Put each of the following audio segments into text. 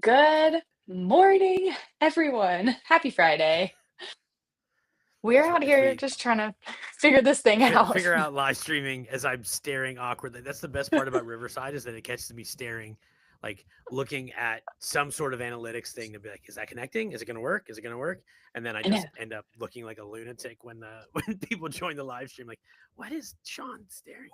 Good morning, everyone. Happy Friday. We're So out as here we just trying to figure this thing out. figure out live streaming as I'm staring awkwardly. That's the best part about Riverside is that it catches me staring, like looking at some sort of analytics thing to be like, is that connecting? Is it going to work? Is it going to work? And then I I know. just end up looking like a lunatic when when people join the live stream. Like, what is Sean staring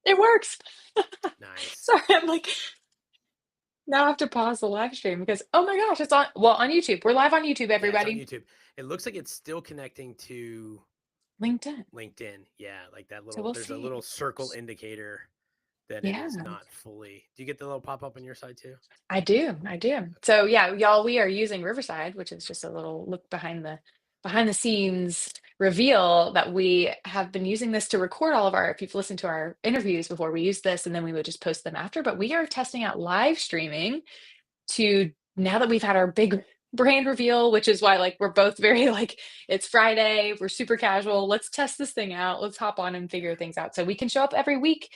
It works. at? Nice. Sorry, I'm like, now I have to pause the live stream because, oh my gosh, it's on YouTube. We're live on YouTube, Yeah, it's on everybody. YouTube. It looks like it's still connecting to LinkedIn. LinkedIn. Yeah, like that So little. we'll There's a see. little circle indicator that it Yeah, is not fully. Do you get the little pop up on your side too? I do. I do. So yeah, y'all, we are using Riverside, which is just a little look behind the scenes reveal that we have been using this to record all of our, if you've listened to our interviews before, we use this and then we would just post them after. But we are testing out live streaming to now that we've had our big brand reveal, which is why like we're both very like it's Friday, we're super casual. Let's test this thing out. Let's hop on and figure things out so we can show up every week.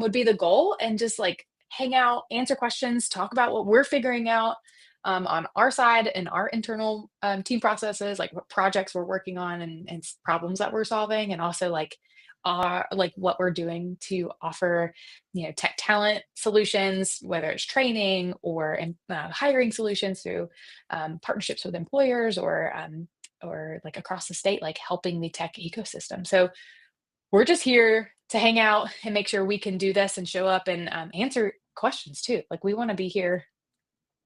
Would be the goal and just like hang out, answer questions, talk about what we're figuring out on our side and our internal team processes, like what projects we're working on and problems that we're solving, and also like what we're doing to offer tech talent solutions, whether it's training or hiring solutions through partnerships with employers or like across the state, like helping the tech ecosystem. So we're just here to hang out and make sure we can do this and show up and answer questions too. Like we want to be here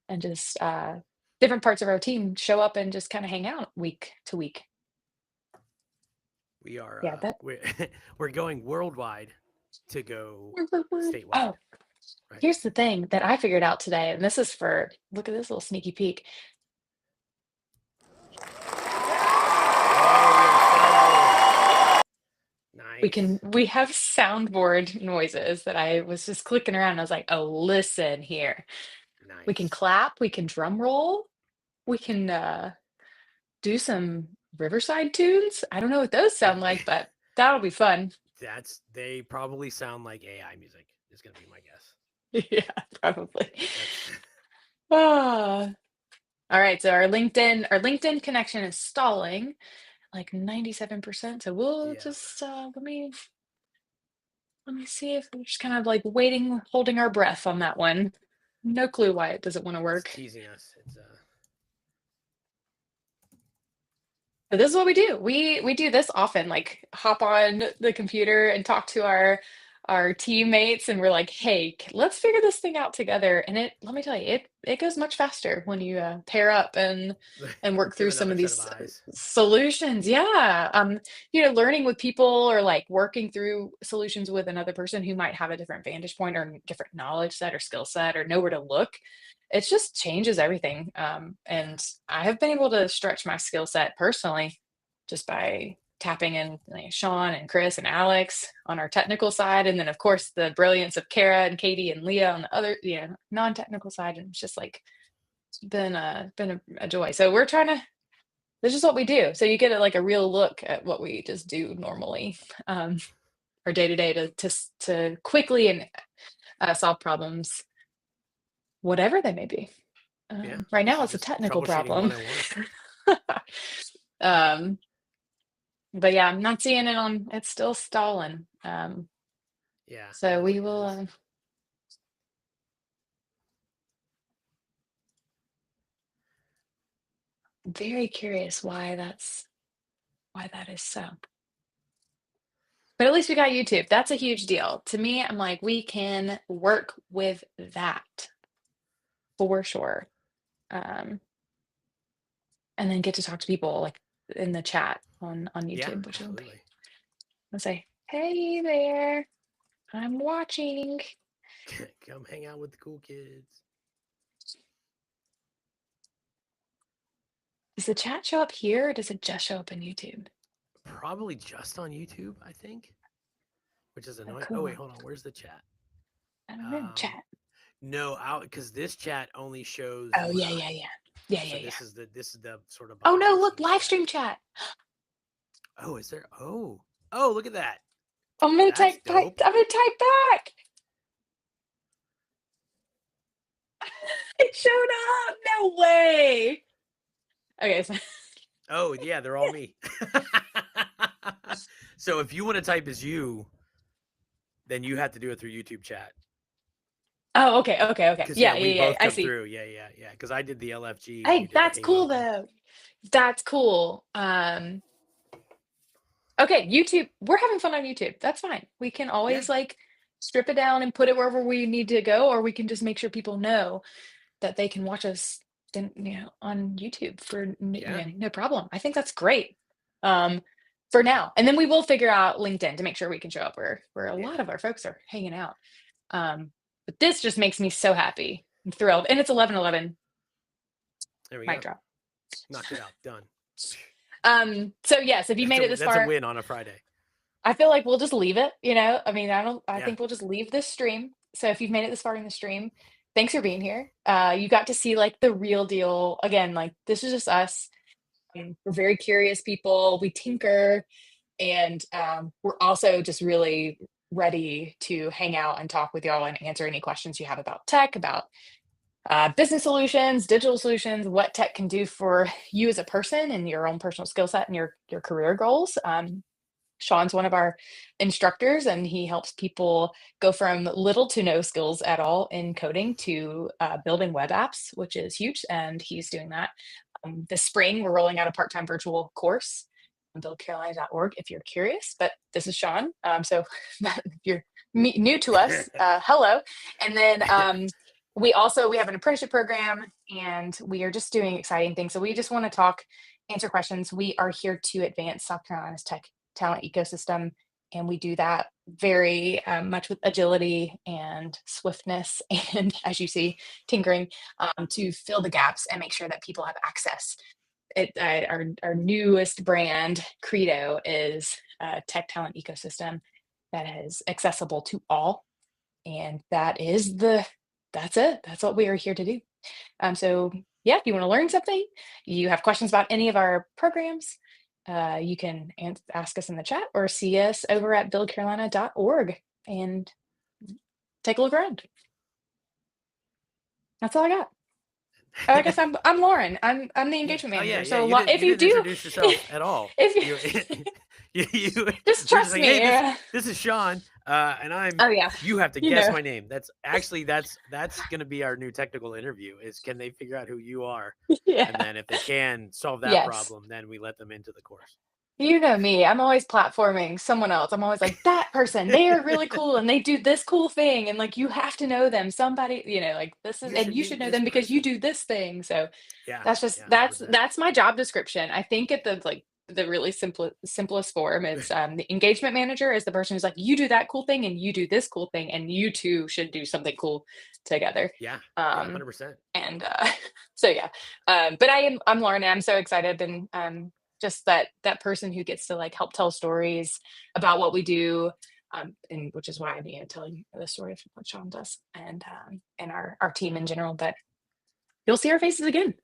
and just different parts of our team show up and just kind of hang out week to week. We are Yeah, that. we're we're going worldwide to go statewide, Oh, right? here's the thing that I figured out today, and this is for look at this little sneaky peek. Oh, nice. We have soundboard noises that I was just clicking around. And I was like, oh, listen here. We can Nice. clap, we can drum roll, we can do some Riverside tunes. I don't know what those sound like, but that'll be fun. They probably sound like AI music is gonna be my guess. Yeah, probably. That's Ah. All right, so our LinkedIn connection is stalling like 97%. So we'll yeah. just let me see if we're just kind of like waiting, holding our breath on that one. No clue why it doesn't want to It's work. teasing us. It's But this is what we do. We do this often, like hop on the computer and talk to our teammates, and we're like, "Hey, let's figure this thing out together." And let me tell you, it goes much faster when you pair up and work you through have some another of set of these eyes. solutions. Yeah, learning with people or like working through solutions with another person who might have a different vantage point or different knowledge set or skill set or know where to look. It just changes everything. Yeah. And I have been able to stretch my skill set personally just by tapping in like, Sean and Chris and Alex on our technical side. And then, of course, the brilliance of Kara and Katie and Leah on the other, non technical side. And it's just like, it's been a joy. So we're trying to, this is what we do. So you get like a real look at what we just do normally, um, our day to day to quickly and solve problems, whatever they may be. Yeah. Right This now, is it's a just technical troubleshooting problem. 101. um, but yeah, I'm not seeing it on. It's still stalling. Yeah, it So we really will. is. Very curious why that is so. But at least we got YouTube. That's a huge deal to me. I'm like, we can work with that for sure, um, and then get to talk to people like in the chat on Yeah, YouTube, which will be. absolutely. I'll say, hey there, I'm watching. Come hang out with the cool kids. Does the chat show up here or does it just show up in YouTube? Probably just on YouTube, I think, which is Oh, annoying. Oh wait, cool. hold on. Where's the chat? I don't know. Um, Chat. no, out because this chat only shows Oh, yeah, Viewer. yeah, yeah. Yeah, yeah, So yeah. this is the sort of Oh, behind no, the look, scenes live chat. stream chat. Oh, is there? Oh, look at that. I'm gonna That's type back. dope. I'm gonna type back. It showed up. No way. Okay, so Oh yeah, they're all me. So if you want to type as you, then you have to do it through YouTube chat. oh, okay. Because yeah, Yeah, we yeah, yeah. both I come see. through. Yeah. Because I did the LFG and you Hey, did the that's Hey cool Welcome. though. That's cool. Okay, YouTube. We're having fun on YouTube. That's fine. We can Yeah, always like strip it down and put it wherever we need to go, or we can just make sure people know that they can watch us, then on YouTube for yeah, no problem. I think that's great. Um, for now, and then we will figure out LinkedIn to make sure we can show up where a yeah. lot of our folks are hanging out. But this just makes me so happy. I'm thrilled, and it's 11:11. There we Mic go. drop. Knocked it out. Done. So yes, if you made it this That's a far, win on a Friday. I feel like we'll just leave it, I mean, I Yeah, think we'll just leave this stream. So if you've made it this far in the stream, thanks for being here. You got to see like the real deal. Again, like this is just us. We're very curious people. We tinker, and we're also just really ready to hang out and talk with y'all and answer any questions you have about tech, about business solutions, digital solutions, what tech can do for you as a person and your own personal skill set and your career goals. Sean's one of our instructors, and he helps people go from little to no skills at all in coding to building web apps, which is huge. And he's doing that. This spring, we're rolling out a part time virtual course on buildcarolina.org if you're curious. But this is Sean. So if you're new to us, hello. And then we have an apprenticeship program, and we are just doing exciting things. So we just want to talk, answer questions. We are here to advance South Carolina's tech talent ecosystem. And we do that very much with agility and swiftness, and as you see, tinkering to fill the gaps and make sure that people have access. Our newest brand credo is a tech talent ecosystem that is accessible to all, and that's it. That's what we are here to do. So yeah, if you want to learn something, you have questions about any of our programs, you can ask us in the chat or see us over at buildcarolina.org and take a look around. That's all I got. Oh, I guess I'm Lauren. I'm the Yeah. engagement Oh yeah, manager. yeah. So You didn't if you you didn't do, introduce yourself at all. if You just you're just trust like, me. hey, this is Sean, and I'm. Oh yeah, You have to you guess know. my name. That's gonna be our new technical interview. Is can they figure out who you are, Yeah. and then if they can solve that Yes. problem, then we let them into the course. You know me, I'm always platforming someone else. I'm always like, that person, they are really cool and they do this cool thing. And like, you have to know them. Somebody, like this is, You and should you should meet know this them because you person. do this thing. So Yeah, that's just, yeah, 100%. that's my job description. I think at the really simplest form, it's the engagement manager is the person who's like, you do that cool thing and you do this cool thing and you two should do something cool together. Yeah, yeah, Um, 100%. and so yeah, but I'm Lauren, and I'm so excited, and just that person who gets to like help tell stories about what we do, and which is why I'm telling the story of what Sean does, and our team in general. But you'll see our faces again,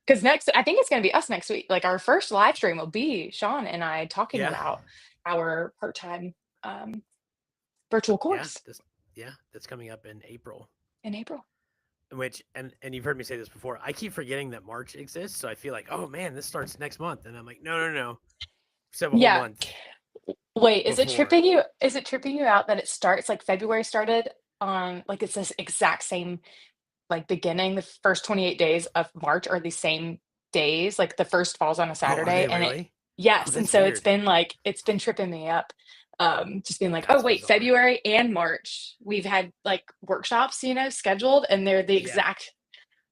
because next I think it's going to be us next week. Like our first live stream will be Sean and I talking Yeah, about our part-time um, virtual yeah. course That's coming up in April. in April. Which and you've heard me say this before. I keep forgetting that March exists, so I feel like, oh man, this starts next month, and I'm like, no. We have a whole Yeah. month Wait, is it before. tripping you? Is it tripping you out that it starts like February started on like it's this exact same like beginning, the first 28 days of March are the same days, like the first falls on a Oh, are Saturday, they and it really? Oh, yes, and that's so weird. it's been tripping me up. Just being like, oh That's wait, bizarre. February and March, we've had like workshops, scheduled, and they're the Yeah. exact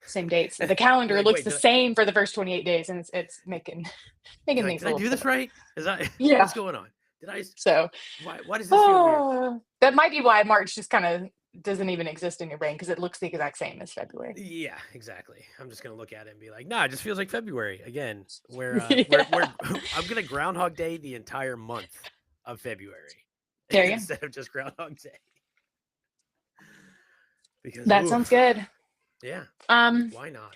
same dates. The You're calendar like, looks wait, the same for the first 28 days, and it's making you're making like, things did a I little do this different. right? Is I Yeah. what's going on? Did I? So Why does this feel weird? oh, that might be why March just kind of doesn't even exist in your brain because it looks the exact same as February. Yeah, exactly. I'm just gonna look at it and be like, nah, it just feels like February again. We're Yeah. I'm gonna Groundhog Day the entire month of February There you go. instead of just Groundhog Day. Because That sounds oof, good. yeah, Um, why not?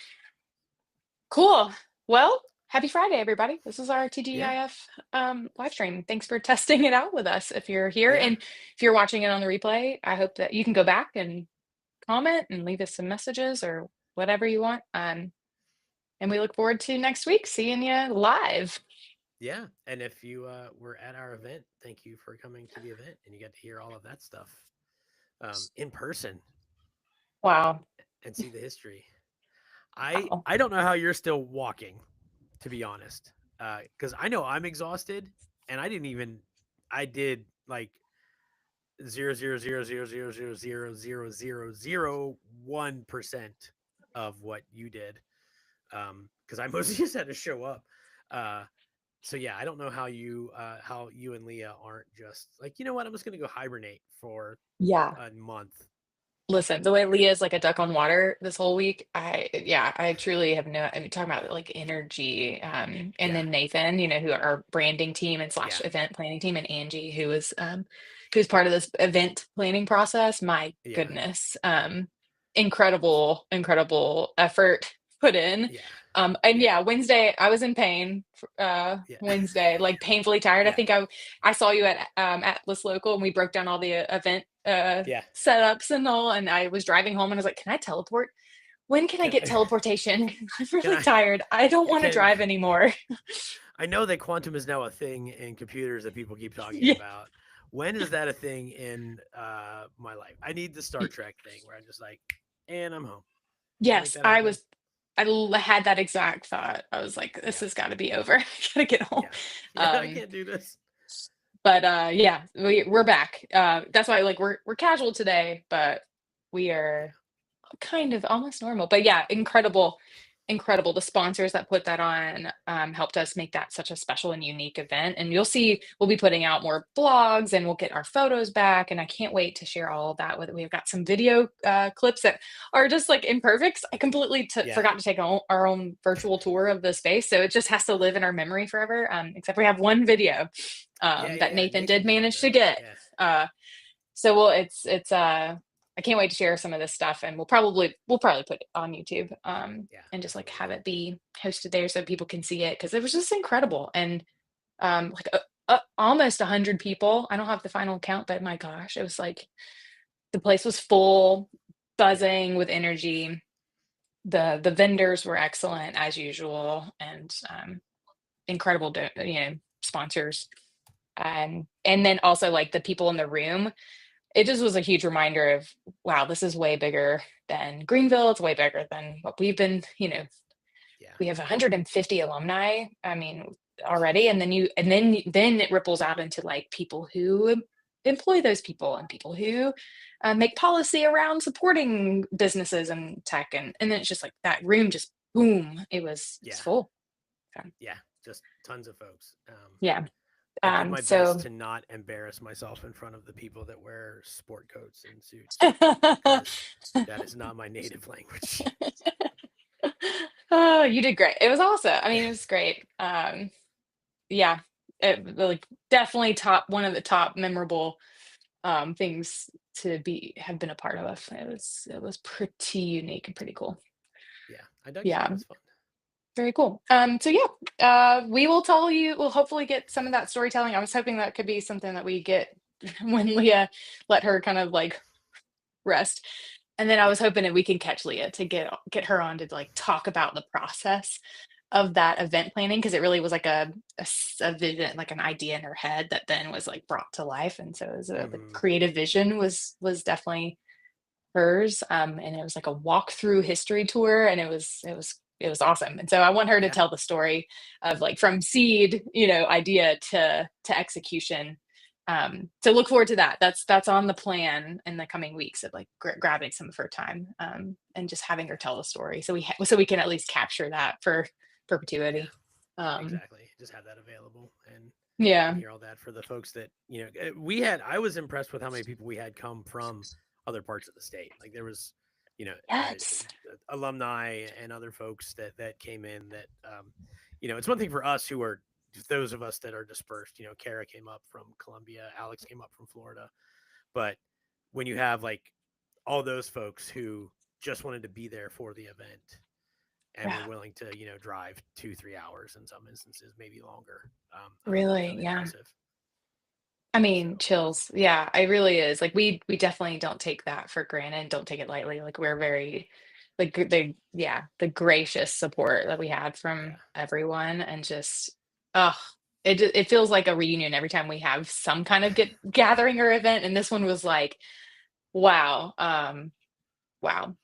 cool. Well, happy Friday, everybody. This is our Yeah. TGIF live stream. Thanks for testing it out with us if you're here. Yeah. And if you're watching it on the replay, I hope that you can go back and comment and leave us some messages or whatever you want. And we look forward to next week seeing you live. Yeah. And if you were at our event, thank you for coming to the event and you got to hear all of that stuff in person Wow. and see the history. Wow. I don't know how you're still walking, to be honest, because I know I'm exhausted, and I did like 0.000000001% of what you did, because I mostly just had to show up. Uh, so yeah, I don't know how you and Leah aren't just like, you know what, I'm just gonna go hibernate for Yeah. a month. Listen, the way Leah is like a duck on water this whole week, yeah, I truly have no, I mean, talking about like energy. And Yeah, then Nathan, who are our branding team and slash yeah, event planning team, and Angie, who's part of this event planning process. My yeah, goodness, incredible, incredible effort put in. yeah, And yeah, yeah, Wednesday I was in pain. yeah, Wednesday, like painfully tired. I yeah, think I saw you at Atlas Local, and we broke down all the event yeah. setups and all. And I was driving home, and I was like, "Can I teleport? When can I Can get teleportation? I'm can really I tired. I don't want to can drive anymore." I know that quantum is now a thing in computers that people keep talking Yeah. about. When is that a thing in my life? I need the Star Trek thing where I'm just like, and I'm home. Can I make Yes, that happen? had that exact thought. I was like, "This Yeah, has got to be over. I gotta get home." yeah, yeah. I Um, can't do this. but yeah, we're back. That's why like we're casual today, but we Yeah, are kind of almost normal. But yeah, incredible, incredible. The sponsors that put that on helped us make that such a special and unique event. And you'll see we'll be putting out more blogs, and we'll get our photos back. And I can't wait to share all of that with. We've got some video clips that are just like imperfects. I completely yeah, forgot to take our own virtual tour of the space, so it just has to live in our memory forever. Except we have one video yeah, yeah, that yeah. Nathan Nathan did did one of manage to those. get. Yeah, Uh, so it's I can't wait to share some of this stuff, and we'll probably put it on YouTube, yeah, and just like have absolutely. it be hosted there so people can see it, because it was just incredible. And like almost 100 people. I don't have the final count, but my gosh, it was like the place was full, Yeah, buzzing with energy. The vendors were excellent as usual, and incredible sponsors. And then also like the people in the room, it just was a huge reminder of, wow, this is way bigger than Greenville. It's way bigger than what we've been, yeah. we have 150 alumni, I mean, already. And then it ripples out into like people who employ those people, and people who make policy around supporting businesses and tech. And then it's just like that room just boom, it's Yeah, full. So, yeah. Just tons of folks. yeah. I did my best So to not embarrass myself in front of the people that wear sport coats and suits because that is not my native language. Oh, you did great. It was awesome. I mean, it was great. Yeah, like definitely one of the top memorable things to be have been a part of. It was pretty unique and pretty cool. Yeah, I dug in. It Yeah, was fun. very cool. So yeah, we'll hopefully get some of that storytelling. I was hoping that could be something that we get when Leah let her kind of like rest. And then I Yeah, was hoping that we can catch Leah to get her on to like talk about the process of that event planning, because it really was like a vision, like an idea in her head that then was like brought to life. And so the hmm, creative vision was definitely hers. And it was like a walk through history tour, and it was awesome. And so I want her to yeah, tell the story of like from seed, idea to execution. So look forward to that. That's on the plan in the coming weeks of like grabbing some of her time, and just having her yeah, tell the story, so we can at least capture that for yeah. perpetuity. Um, Exactly. Just have that available and yeah. hear all that for the folks that we had. I was impressed with how many people we had come from other parts of the state. Like there was, you know, Yes. alumni and other folks that came in. That it's one thing for us who are those of us that are dispersed. Kara came up from Columbia, Alex came up from Florida, but when you have like all those folks who just wanted to be there for the event, and we're Yeah, willing to drive 2-3 hours in some instances, maybe longer, really, of yeah. impressive. I So mean, chills. Yeah, it really is. Like we definitely don't take that for granted, don't take it lightly. Like we're very like the yeah, the gracious support that we had from yeah, everyone and just oh, it feels like a reunion every time we have some kind of gathering or event and this one was like wow. Wow.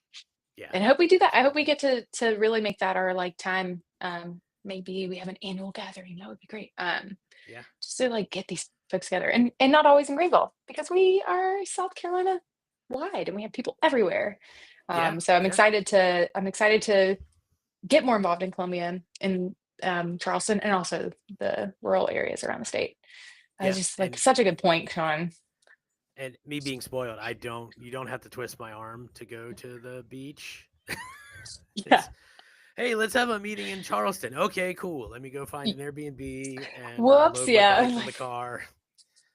yeah, And I hope we do that. I hope we absolutely, get to really make that our like time. Maybe we have an annual gathering. That would be great. yeah, Just to like get these folks together and not always in Greenville because we are South Carolina wide and we have people everywhere. yeah, So yeah, I'm excited to get more involved in Columbia and Charleston and also the rural areas around the state. I yeah. just like such a good point, Sean. And me being spoiled, you don't have to twist my arm to go to the beach. Yeah. It's, hey, let's have a meeting in Charleston. Okay, cool. Let me go find Y- an Airbnb and Whoops. load my bikes Yeah. in the car.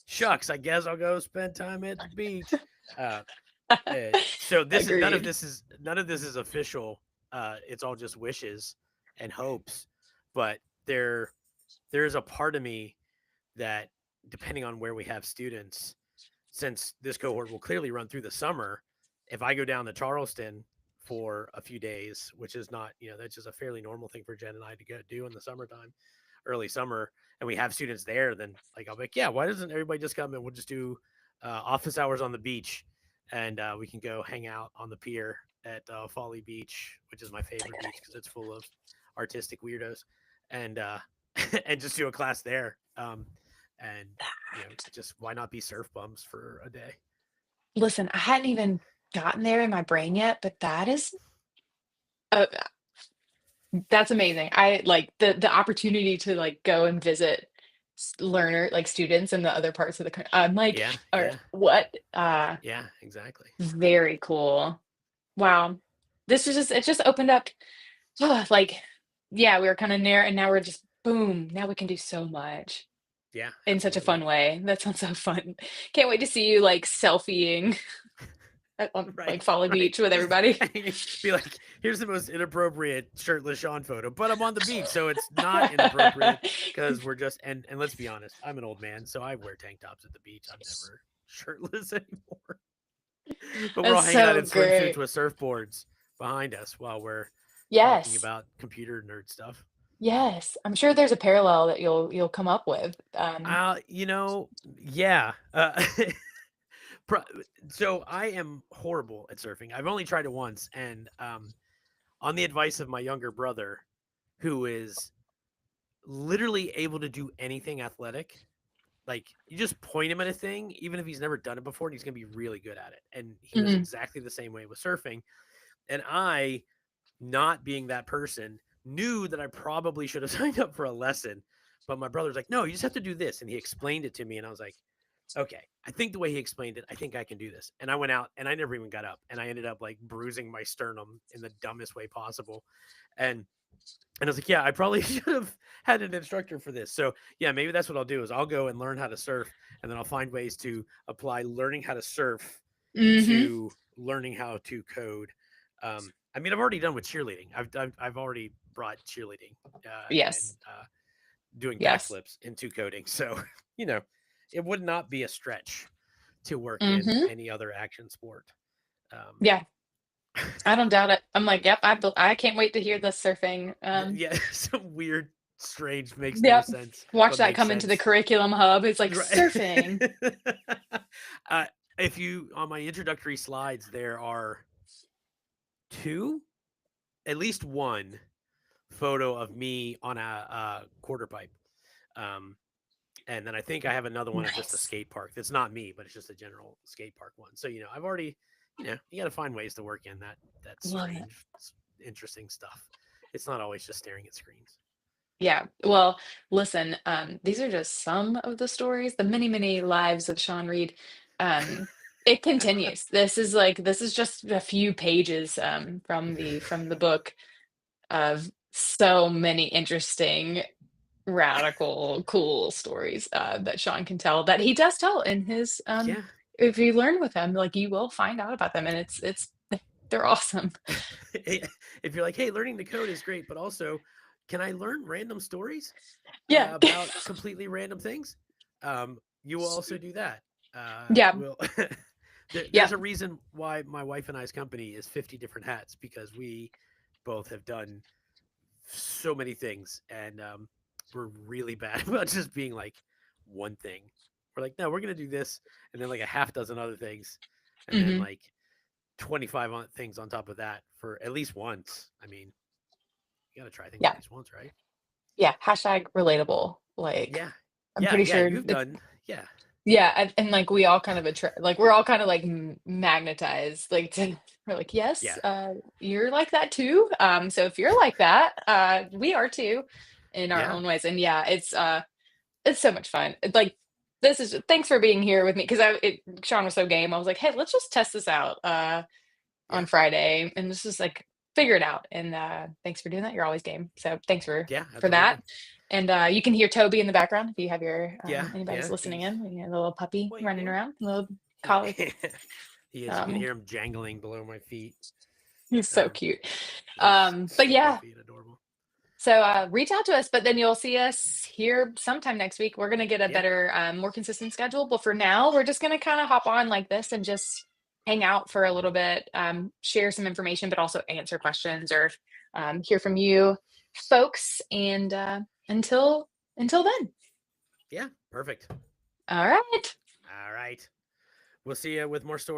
Shucks, I guess I'll go spend time at the beach. Uh, so this is Agreed. none of this is official. It's all just wishes and hopes. But there's a part of me that, depending on where we have students, since this cohort will clearly run through the summer, if I go down to Charleston for a few days, which is not, that's just a fairly normal thing for Jen and I to go do in the summertime, early summer, and we have students there, then like I'll be like, yeah, why doesn't everybody just come and we'll just do office hours on the beach, and we can go hang out on the pier at Folly Beach, which is my It's a favorite good beach because it's full of artistic weirdos, and and just do a class there. And just why not be surf bums for a day? Listen, I hadn't even gotten there in my brain yet, but uh, that's amazing. I like the opportunity to like go and visit like students in the other parts of the country. I'm like, Yeah, all right, yeah, what? yeah, exactly. Very cool. Wow. This is just it just opened up like yeah, we were kind of near and now we're just boom, now we can do so much Yeah, in such a absolutely. fun way. That sounds so fun. Can't wait to see you like selfieing on Right, like Folly right. Beach with everybody. Be like, here's the most inappropriate shirtless Sean photo, but I'm on the beach, so it's not inappropriate because we're just and let's be honest, I'm an old man, so I wear tank tops at the beach. I'm never shirtless anymore. But we're all That's hanging out so in swimsuits great. with surfboards behind us while we're talking Yes. about computer nerd stuff. Yes. I'm sure there's a parallel that you'll come up with. Yeah. Pro- so I am horrible at surfing. I've only tried it once, and on the advice of my younger brother, who is literally able to do anything athletic. Like, you just point him at a thing, even if he's never done it before, and he's gonna be really good at it. And he was Mhm. exactly the same way with surfing. And I, not being that person, knew that I probably should have signed up for a lesson. But my brother's like, no, you just have to do this. And he explained it to me. And I was like, okay, I think the way he explained it, I think I can do this. And I went out and I never even got up. And I ended up like bruising my sternum in the dumbest way possible. And I was like, yeah, I probably should have had an instructor for this. So yeah, maybe that's what I'll do is I'll go and learn how to surf, and then I'll find ways to apply learning how to surf Mhm. to learning how to code. I mean, I've already done with cheerleading. I've already brought cheerleading and Yes. doing Yes. backflips into coding. So you know, it would not be a stretch to work in Mhm. any other action sport. Um, Yeah. I don't doubt it. I'm like, yep, I can't wait to hear this surfing. yeah, some weird, strange, makes no Yep. sense, Watch but that makes come into the sense. curriculum hub. It's like Right. surfing. uh, if you on my introductory slides, there are two, at least one photo of me on a quarter pipe. Um, and then I think I have another one of just a Nice. skate park. That's not me, but it's just a general skate park one. So I've already, you got to find ways to work in that Love it. strange, interesting stuff. It's not always just staring at screens. Yeah. Well, listen, these are just some of the stories, the many, many lives of Sean Reed. Um, it continues. This is just a few pages from the book of so many interesting, radical, cool stories that Sean can tell that he does tell in his Yeah, if you learn with him, like you will find out about them and it's they're awesome. If you're like, hey, learning to code is great, but also, can I learn random stories Yeah. about completely random things? You will also do that. Yeah. Will Yeah. there's a reason why my wife and I's company is 50 different hats, because we both have done so many things, and we're really bad about just being like one thing. We're like, no, we're gonna do this, and then like a half dozen other things, and then Hmm. like 25 things on top of that for at least once. I mean, you got to try things at Yeah. least once, right? Yeah. Hashtag relatable. Like, Yeah. I'm Yeah. pretty Yeah. sure You've it's, done. Yeah. yeah. And like, we all kind of like, we're all kind of like magnetized, like, we're like, yes, Yeah. you're like that too. So if you're like that, we are too in our Yeah. own ways. And yeah, it's so much fun. Like, this is, thanks for being here with me. Cause Sean was so game. I was like, hey, let's just test this out. On Yeah. Friday, and this is like figure it out. And thanks for doing that. You're always game. So thanks Yeah. for that. Absolutely. And you can hear Toby in the background if you have your Yeah. anybody's Yeah. listening He's in. You know, the little puppy white running boy. around, little He, collie. he is. You can Um, hear him jangling below my feet. he's so Um, cute. he's But so yeah, goofy and adorable. so reach out to us, but then you'll see us here sometime next week. We're gonna get a Yeah. better, more consistent schedule. But for now, we're just gonna kind of hop on like this and just hang out for a little bit, share some information, but also answer questions or hear from you folks. And until then, Yeah. Perfect. all right. All right. We'll see you with more stories.